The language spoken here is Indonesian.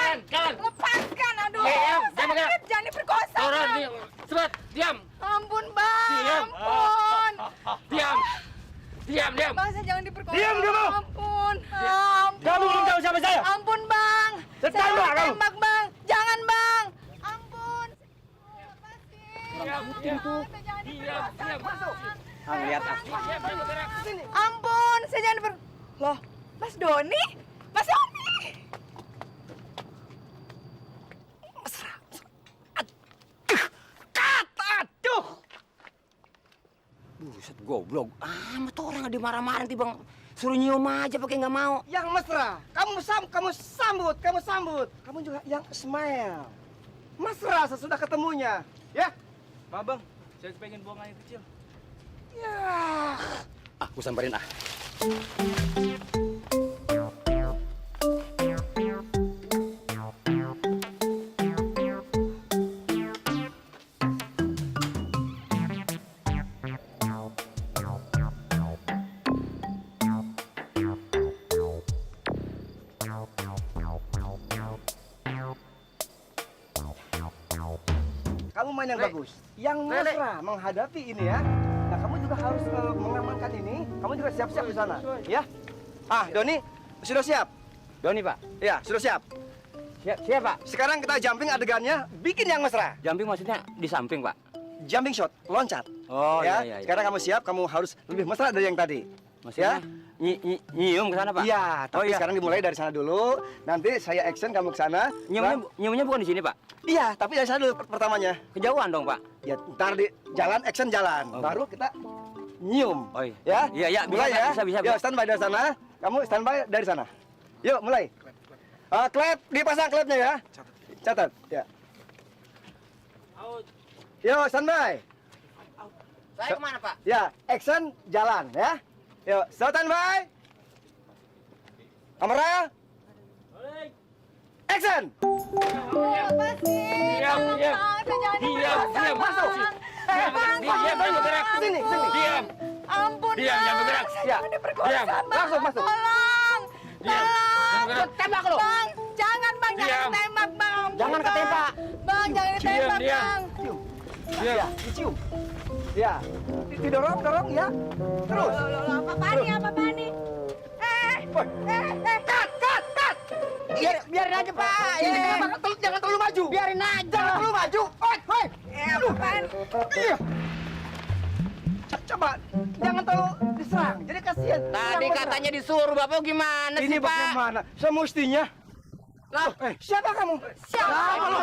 Jangan. Lepaskan, aduh. Diam, Sakit, jangan diperkosa. Turun, Bang. diam. Cepat, diam. Ampun, Bang. Diam. Ampun. Diam. Diam. Bang, saya jangan diperkosa. Diam, kamu. Ampun. Ampun. Kamu belum tahu siapa saya? Ampun, Bang. Tembak, Saya kamu. tembak, Bang. Jangan, Bang. Ampun. Lepasin. Diam. Saya jangan diperkosa, Bang. Lihat ah. Diam, jangan bergerak. Ampun, saya jangan Loh, Mas Doni? Mas Doni! Mesra. Aduh. Aduh. Buset goblok. Amat orang nggak dimarah-marah nanti bang. Suruh nyium aja pakai nggak mau. Yang mesra. Kamu sambut. Kamu juga yang smile. Mesra sesudah ketemunya. Ya? Pak Bang, saya pengen buang air kecil. Ya. Aku samperin ah. Kamu main yang bagus. Yang mesra menghadapi ini ya. Nah, kamu juga harus mengamankan ini. Kamu juga siap-siap di sana. Ya? Ah, Doni, sudah siap? Doni pak. Ya, sudah siap. Siap pak. Sekarang kita jumping adegannya, bikin yang mesra. Jumping maksudnya di samping pak. Jumping shot, loncat. Oh Ya, iya. sekarang kamu siap, kamu harus lebih mesra dari yang tadi. Maksudnya nyium ke sana pak. Iya, tapi Oh, iya. sekarang dimulai dari sana dulu. Nanti saya action kamu ke sana. Nyiumnya bukan di sini pak. Iya, tapi dari sana dulu pertamanya. Kejauhan dong pak. Ya, ntar di jalan action jalan. Oh. Baru kita nyium. Oh iya. Ya? Iya, Mulai bisa, ya. bisa. Yuk, standby dari sana. Kamu standby dari sana. Yuk, mulai. Klep, dipasang klepnya ya. Catat. Ya. Yuk, standby. Saya kemana pak? Ya, action jalan ya. Yuk, standby. Kamera. Action. Lepasin. Diam, Tolong, diam. Bang. Saya jangan Diam, diperkosa, diam. Bang. Masuk. Bang, Diam, jangan bergerak. Sini, sini. Diam. Ampun, Diam, Bang. jangan bergerak. Saya Ya. jangan diperkosa, Diam. Bang. Masuk, masuk. Tolong. Diam. Jangan bergerak. Tembak lo. Bang, jangan, Bang. Jangan Diam. ditembak, Bang. Ampun, Jangan Bang. ketembak. Bang, jangan ditembak, diam. Bang. Cium. Diam. Ya, dicium. Ya. Didorong, dorong ya. Terus. Loh, apa-apaan nih, apa-apaan nih? Woi. Cut. Biarin aja pak. Ini jangan terlalu maju. Biarin aja. Jangan terlalu maju. Hoi. Apa-apaan? Iya. Coba jangan terlalu diserang. Jadi kasihan. Tadi katanya disuruh bapak gimana ini sih pak? bagaimana? Semestinya. Lah, Siapa kamu? Siapa lu?